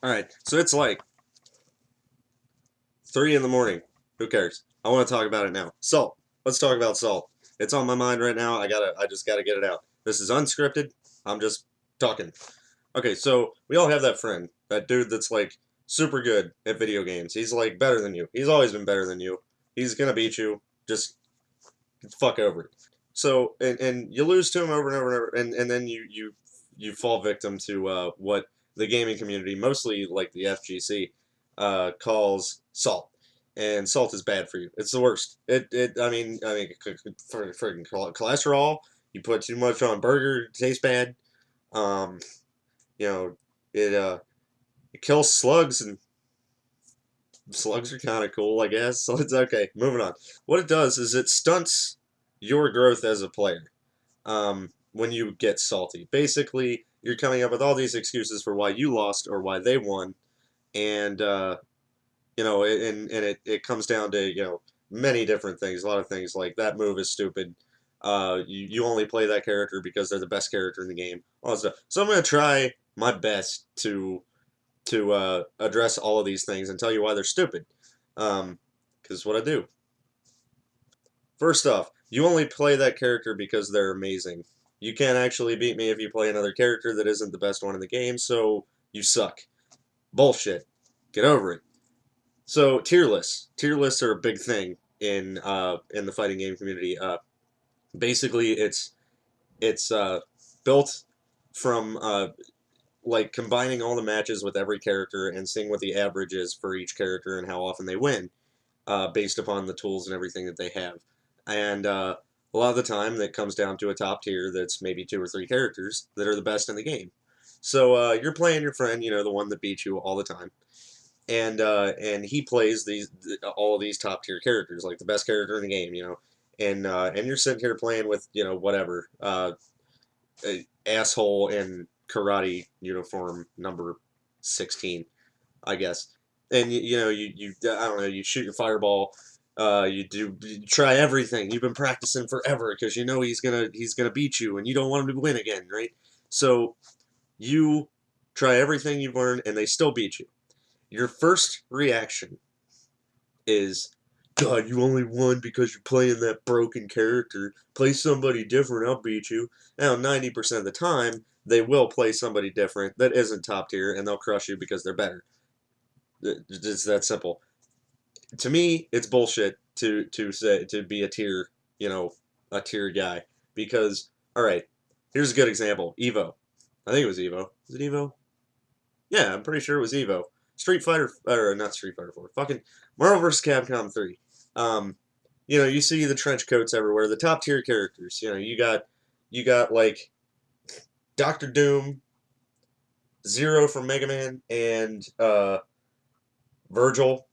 Alright, so it's like 3 in the morning. Who cares? I want to talk about it now. Salt. Let's talk about salt. It's on my mind right now. I just gotta get it out. This is unscripted. I'm just talking. Okay, so we all have that friend, that dude that's like super good at video games. He's like better than you. He's always been better than you. He's gonna beat you. Just fuck over it. So and you lose to him over and over and over, and then you fall victim to what the gaming community, mostly like the FGC, calls salt. And salt is bad for you. It's the worst. I mean, for freaking cholesterol. You put too much on burger, it tastes bad. Um, you know, it it kills slugs, and slugs are kind of cool, I guess. So it's okay. Moving on. What it does is it stunts your growth as a player. When you get salty, basically, you're coming up with all these excuses for why you lost or why they won, and it comes down to many different things. A lot of things like that move is stupid. You only play that character because they're the best character in the game. All that stuff. So I'm gonna try my best to address all of these things and tell you why they're stupid. Because what I do. First off, you only play that character because they're amazing. You can't actually beat me if you play another character that isn't the best one in the game, so you suck. Bullshit. Get over it. So tier lists. Tier lists are a big thing in the fighting game community. Basically, it's built from like combining all the matches with every character and seeing what the average is for each character and how often they win, based upon the tools and everything that they have. And a lot of the time, that comes down to a top tier that's maybe 2 or 3 characters that are the best in the game. So you're playing your friend, the one that beats you all the time, and he plays all of these top tier characters, like the best character in the game, and you're sitting here playing with whatever asshole in karate uniform number 16, I guess. And you I don't know, you shoot your fireball, you try everything. You've been practicing forever because he's gonna beat you, and you don't want him to win again, right? So you try everything you've learned, and they still beat you. Your first reaction is, God, you only won because you're playing that broken character. Play somebody different, I'll beat you. Now, 90% of the time, they will play somebody different that isn't top tier, and they'll crush you because they're better. It's that simple. To me, it's bullshit to be a tier guy, because all right, here's a good example. Evo, I think it was Evo. Is it Evo? Yeah, I'm pretty sure it was Evo. Street Fighter, or not Street Fighter 4. Fucking Marvel vs. Capcom 3. Um, you see the trench coats everywhere. The top tier characters. You got like Doctor Doom, Zero from Mega Man, and Virgil.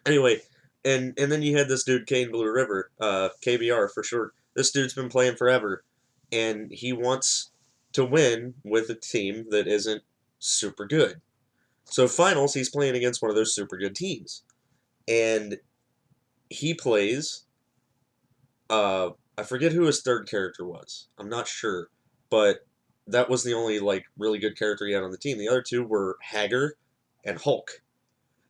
Anyway, and then you had this dude Kane Blue River, KBR for short. This dude's been playing forever, and he wants to win with a team that isn't super good. So finals, he's playing against one of those super good teams, and he plays. I forget who his third character was. I'm not sure, but that was the only like really good character he had on the team. The other two were Hager and Hulk.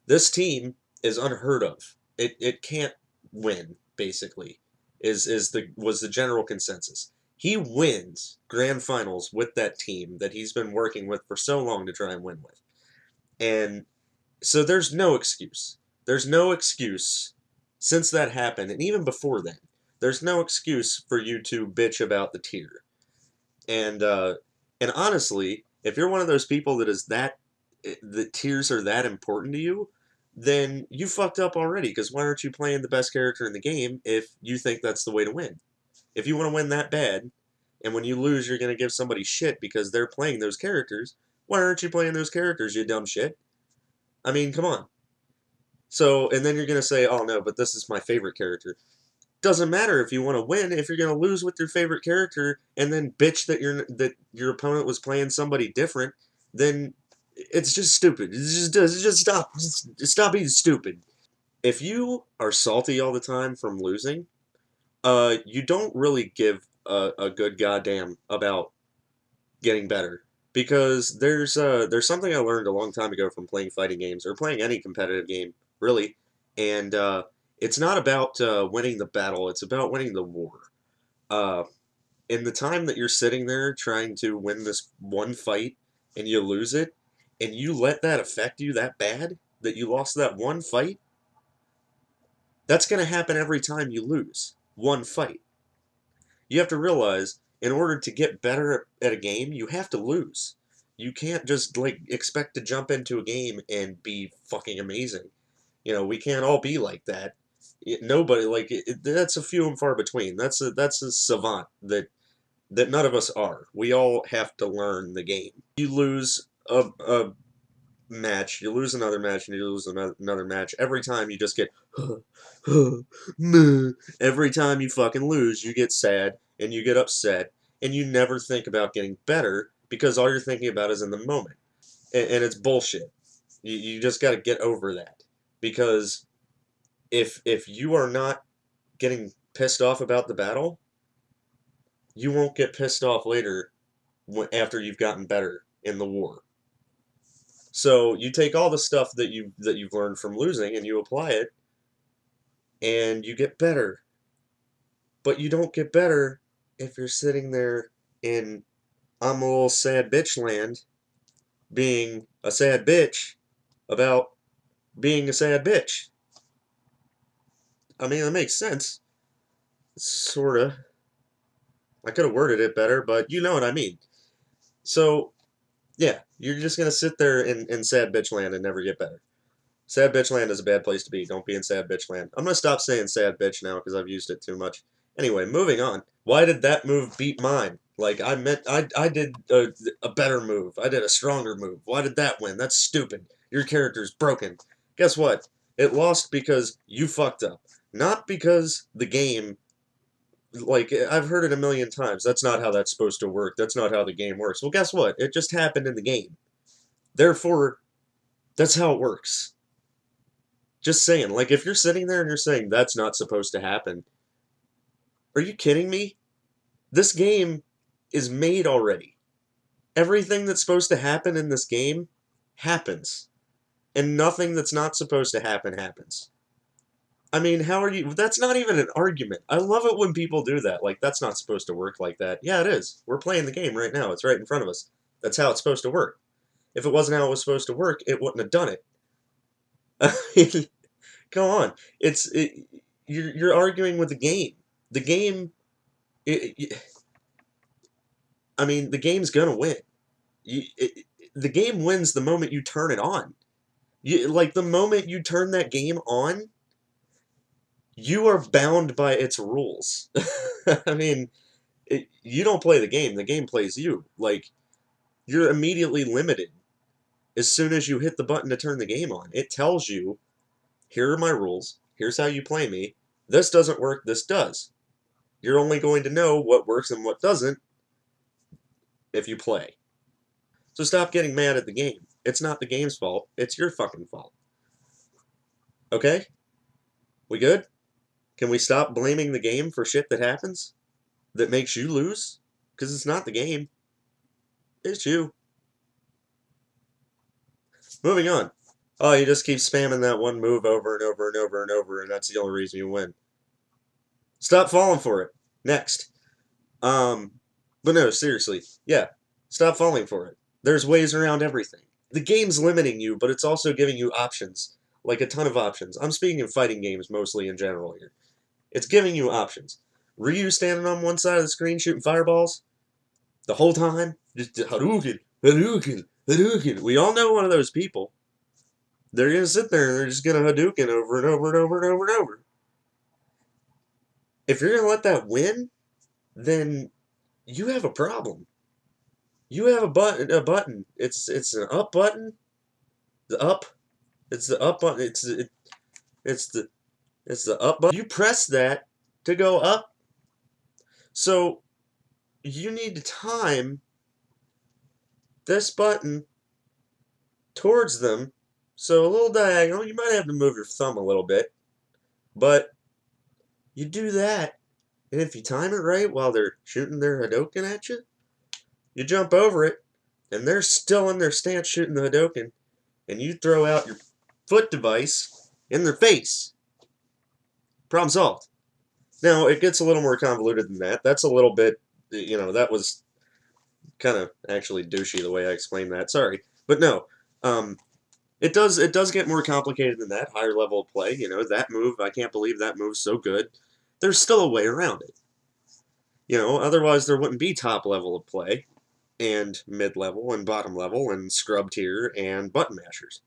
This team is unheard of. It can't win. Basically, was the general consensus. He wins grand finals with that team that he's been working with for so long to try and win with. And so there's no excuse. There's no excuse since that happened, and even before then. There's no excuse for you to bitch about the tier. And and honestly, if you're one of those people that is that the tiers are that important to you, then you fucked up already. Because why aren't you playing the best character in the game if you think that's the way to win? If you want to win that bad, and when you lose, you're going to give somebody shit because they're playing those characters, why aren't you playing those characters, you dumb shit? I mean, come on. So, and then you're going to say, oh no, but this is my favorite character. Doesn't matter if you want to win. If you're going to lose with your favorite character and then bitch that your opponent was playing somebody different, then it's just stupid. Just stop. Just stop being stupid. If you are salty all the time from losing, you don't really give a good goddamn about getting better. because there's something I learned a long time ago from playing fighting games or playing any competitive game, really, and it's not about winning the battle; it's about winning the war. Uh, in the time that you're sitting there trying to win this one fight and you lose it, and you let that affect you that bad that you lost that one fight, that's going to happen every time you lose one fight. You have to realize in order to get better at a game, you have to lose. You can't just like expect to jump into a game and be fucking amazing. We can't all be like that. Nobody that's a few and far between. That's a savant that none of us are. We all have to learn the game. You lose a match, you lose another match, and you lose another match. Every time you just get, every time you fucking lose, you get sad and you get upset, and you never think about getting better because all you're thinking about is in the moment. And it's bullshit. You just got to get over that. Because if you are not getting pissed off about the battle, you won't get pissed off later after you've gotten better in the war. So you take all the stuff that you've learned from losing and you apply it, and you get better. But you don't get better if you're sitting there in I'm a little sad bitch land, being a sad bitch about being a sad bitch. I mean, that makes sense, sorta. I could have worded it better, but you know what I mean. So yeah, you're just gonna sit there in sad bitch land and never get better. Sad bitch land is a bad place to be. Don't be in sad bitch land. I'm gonna stop saying sad bitch now because I've used it too much. Anyway, moving on. Why did that move beat mine? Like I did a better move. I did a stronger move. Why did that win? That's stupid. Your character's broken. Guess what? It lost because you fucked up. Not because the game. Like I've heard it a million times. That's not how that's supposed to work. That's not how the game works. Well, guess what? It just happened in the game. Therefore, that's how it works. Just saying, like, if you're sitting there and you're saying that's not supposed to happen, are you kidding me? This game is made already. Everything that's supposed to happen in this game happens. And nothing that's not supposed to happen happens. I mean, how are you? That's not even an argument. I love it when people do that. Like, that's not supposed to work like that. Yeah, it is. We're playing the game right now. It's right in front of us. That's how it's supposed to work. If it wasn't how it was supposed to work, it wouldn't have done it. I mean, come on. You're arguing with the game. The game. I mean, the game's gonna win. The game wins the moment you turn it on. Like the moment you turn that game on, you are bound by its rules. I mean, you don't play the game. The game plays you. Like you're immediately limited as soon as you hit the button to turn the game on. It tells you, here are my rules. Here's how you play me. This doesn't work. This does. You're only going to know what works and what doesn't if you play. So stop getting mad at the game. It's not the game's fault. It's your fucking fault. Okay? We good? Can we stop blaming the game for shit that happens? That makes you lose? Because it's not the game. It's you. Moving on. Oh, you just keep spamming that one move over and over and over and over, and that's the only reason you win. Stop falling for it. Next. But no, seriously. Yeah. Stop falling for it. There's ways around everything. The game's limiting you, but it's also giving you options. Like a ton of options. I'm speaking of fighting games mostly in general here. It's giving you options. Ryu standing on one side of the screen shooting fireballs the whole time. Just Hadouken, Hadouken, Hadouken. We all know one of those people. They're going to sit there and they're just going to Hadouken over and over and over and over and over. If you're going to let that win, then you have a problem. You have a button. It's an up button. The up. It's the up button. It's the up button. You press that to go up. So you need to time this button towards them. So a little diagonal. You might have to move your thumb a little bit, but you do that, and if you time it right while they're shooting their Hadouken at you, you jump over it, and they're still in their stance shooting the Hadoken, and you throw out your foot device in their face. Problem solved. Now, it gets a little more convoluted than that. That's a little bit, that was kind of actually douchey the way I explained that. Sorry. But no, um, it does get more complicated than that. Higher level of play, that move, I can't believe that move's so good. There's still a way around it. Otherwise there wouldn't be top level of play and mid level and bottom level and scrub tier and button mashers.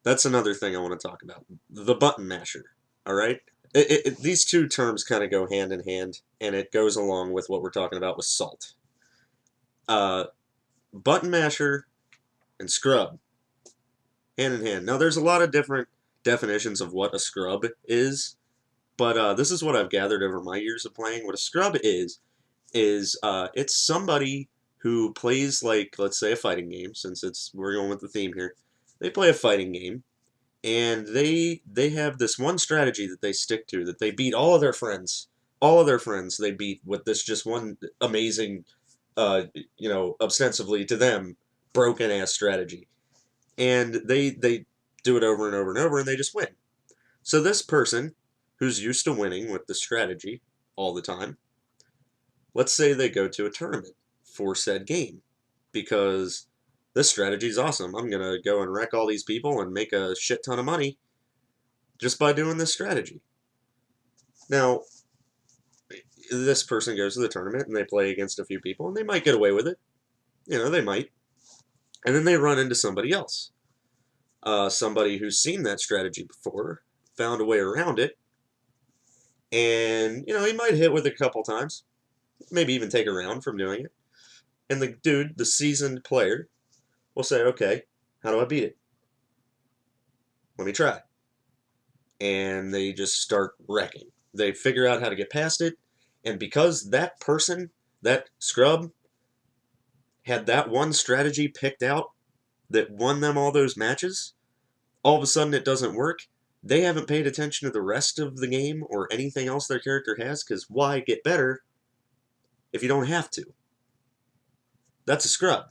That's another thing I want to talk about. The button masher. All right? These two terms kind of go hand in hand, and it goes along with what we're talking about with salt. Uh, button masher and scrub, hand in hand. Now, there's a lot of different definitions of what a scrub is, but this is what I've gathered over my years of playing. What a scrub is it's somebody who plays, like, let's say a fighting game, since we're going with the theme here. They play a fighting game, and they have this one strategy that they stick to, that they beat all of their friends. All of their friends they beat with this just one amazing, ostensibly to them, broken ass strategy. And they do it over and over and over, and they just win. So this person who's used to winning with the strategy all the time, let's say they go to a tournament for said game, because this strategy is awesome. I'm gonna go and wreck all these people and make a shit ton of money just by doing this strategy. Now, this person goes to the tournament and they play against a few people, and they might get away with it. They might. And then they run into somebody else. Somebody who's seen that strategy before, found a way around it, and, he might hit with it a couple times, maybe even take a round from doing it. And the dude, the seasoned player, will say, okay, how do I beat it? Let me try. And they just start wrecking. They figure out how to get past it, and because that person, that scrub, had that one strategy picked out that won them all those matches, all of a sudden it doesn't work. They haven't paid attention to the rest of the game or anything else their character has, because why get better if you don't have to? That's a scrub.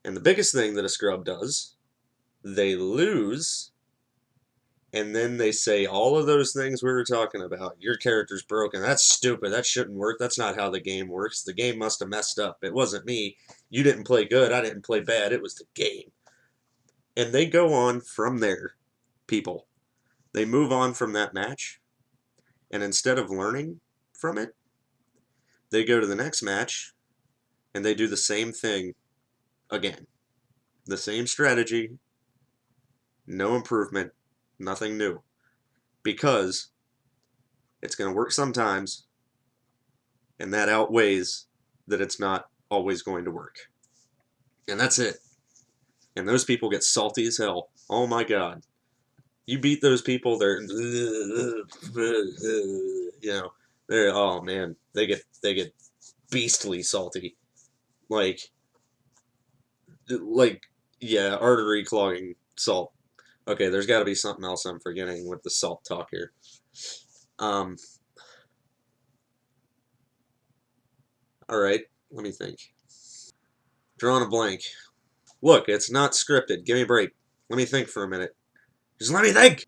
And the biggest thing that a scrub does, they lose, and then they say all of those things we were talking about. Your character's broken. That's stupid. That shouldn't work. That's not how the game works. The game must have messed up. It wasn't me. You didn't play good. I didn't play bad. It was the game. And they go on from there, people. They move on from that match, and instead of learning from it, they go to the next match, and they do the same thing again. The same strategy, no improvement, nothing new. Because it's going to work sometimes, and that outweighs that it's not always going to work. And that's it. And those people get salty as hell. Oh my god. You beat those people, they're they're, oh man, they get beastly salty. Like like yeah, artery clogging salt. Okay, there's got to be something else I'm forgetting with the salt talk here. Um all right, let me think. Drawing a blank. Look, it's not scripted. Give me a break. Let me think for a minute. Just let me think!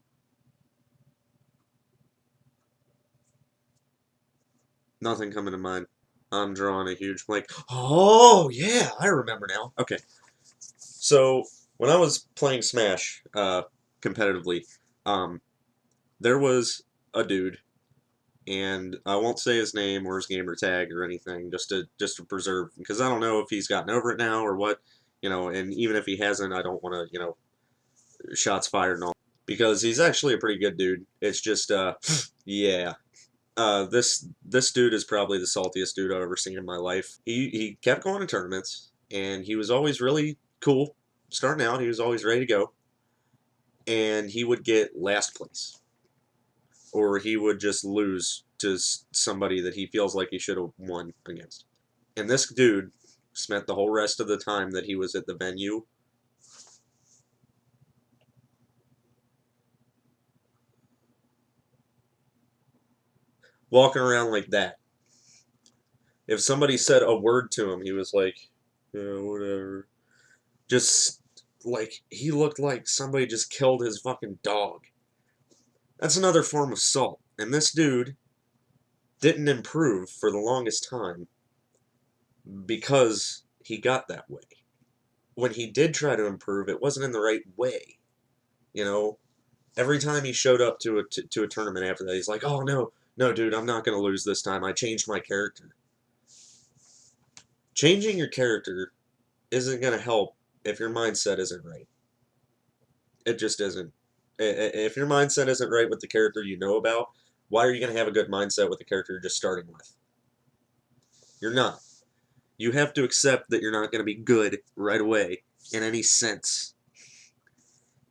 Nothing coming to mind. I'm drawing a huge blank. Oh, yeah, I remember now. Okay. So, when I was playing Smash competitively, um, there was a dude, and I won't say his name or his gamer tag or anything, just to preserve, because I don't know if he's gotten over it now or what, and even if he hasn't, I don't want to, shots fired and all, because he's actually a pretty good dude. It's just, yeah. This dude is probably the saltiest dude I've ever seen in my life. He kept going to tournaments, and he was always really cool. Starting out, he was always ready to go, and he would get last place, or he would just lose to somebody that he feels like he should have won against. And this dude spent the whole rest of the time that he was at the venue walking around like that. If somebody said a word to him, he was like, Yeah, whatever. Just like he looked like somebody just killed his fucking dog. That's another form of salt. And this dude didn't improve for the longest time because he got that way. When he did try to improve, it wasn't in the right way. You know, every time he showed up to a tournament after that, he's like, "Oh no, no, dude, I'm not gonna lose this time. I changed my character." Changing your character isn't gonna help if your mindset isn't right. It just isn't. If your mindset isn't right with the character you know about, why are you gonna have a good mindset with the character you're just starting with? You're not. You have to accept that you're not gonna be good right away in any sense.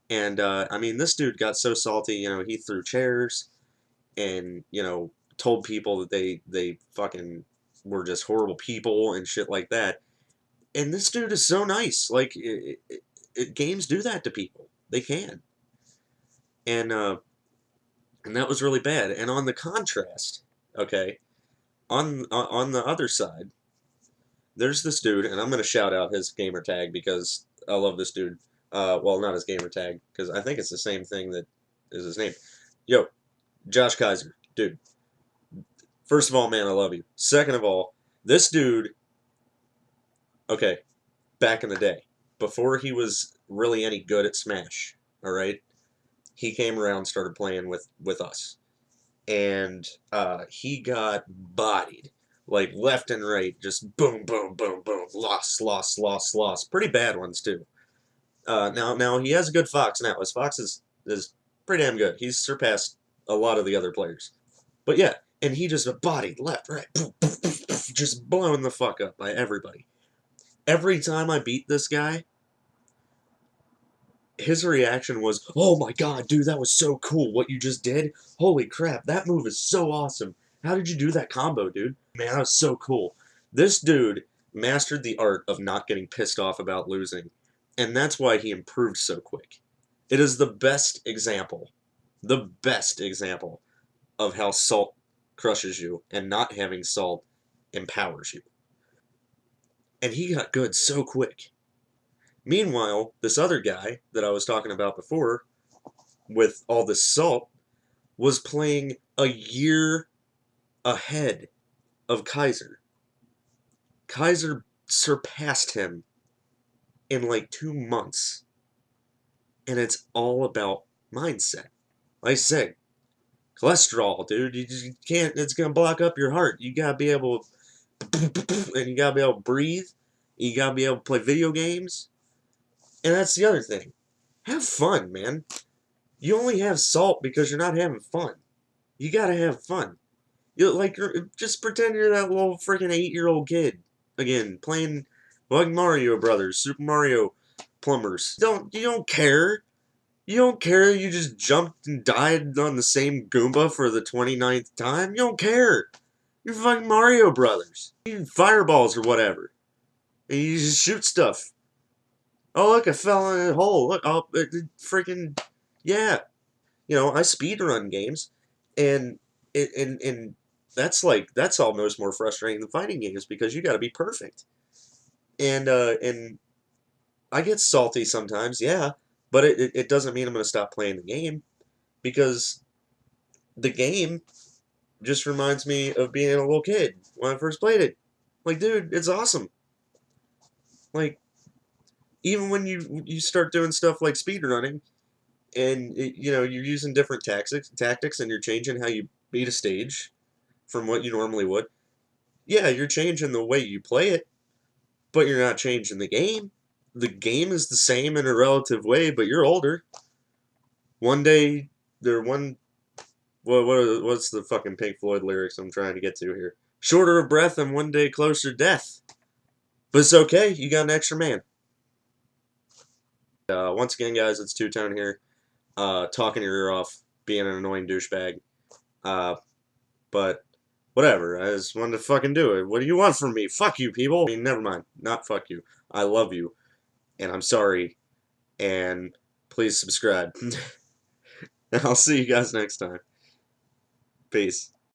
And I mean, this dude got so salty. He threw chairs and told people that they fucking were just horrible people and shit like that. And this dude is so nice. Like games do that to people. They can. And that was really bad. And on the contrast, okay, on the other side, there's this dude, and I'm gonna shout out his gamer tag because I love this dude. Well, not his gamer tag because I think it's the same thing that is his name. Yo, Josh Kaiser, dude. First of all, man, I love you. Second of all, this dude, okay, back in the day, before he was really any good at Smash, all right, he came around and started playing with us. And he got bodied. Like left and right, just boom, boom, boom, boom, lost, lost, lost, lost. Pretty bad ones too. Now he has a good Fox now. His Fox is pretty damn good. He's surpassed a lot of the other players. But yeah, and he just bodied left, right, just blowing the fuck up by everybody. Every time I beat this guy, his reaction was, "Oh my god, dude, that was so cool what you just did. Holy crap, that move is so awesome. How did you do that combo, dude? Man, that was so cool." This dude mastered the art of not getting pissed off about losing, and that's why he improved so quick. It is the best example of how salt crushes you and not having salt empowers you. And he got good so quick. Meanwhile, this other guy that I was talking about before, with all this salt, was playing a year ahead of Kaiser. Kaiser surpassed him in like 2 months. And it's all about mindset. Like I said, cholesterol, dude. You just can't, it's going to block up your heart. You got to be able to, and you got to be able to breathe. You got to be able to play video games. And that's the other thing. Have fun, man. You only have salt because you're not having fun. You gotta have fun. Just pretend you're that little freaking 8-year-old kid again playing like Mario Brothers, Super Mario Plumbers. You don't care. You don't care. You just jumped and died on the same Goomba for the 29th time. You don't care. You're fucking Mario Brothers. You fireballs or whatever, and you just shoot stuff. Oh look, I fell in a hole. Look, oh, freaking yeah. I speedrun games, and and that's almost more frustrating than fighting games because you got to be perfect. And I get salty sometimes, yeah, but it doesn't mean I'm going to stop playing the game because the game just reminds me of being a little kid when I first played it. Like, dude, it's awesome. Like, even when you start doing stuff like speedrunning, and you're using different tactics, and you're changing how you beat a stage from what you normally would. Yeah, you're changing the way you play it, but you're not changing the game. The game is the same in a relative way, but you're older. One day, there one. What's the fucking Pink Floyd lyrics I'm trying to get to here? Shorter of breath and one day closer to death. But it's okay, you got an extra man. Once again, guys, it's Two Tone here. Talking your ear off, being an annoying douchebag. But whatever, I just wanted to fucking do it. What do you want from me? Fuck you, people. I mean, never mind. Not fuck you. I love you, and I'm sorry, and please subscribe. And I'll see you guys next time. Peace.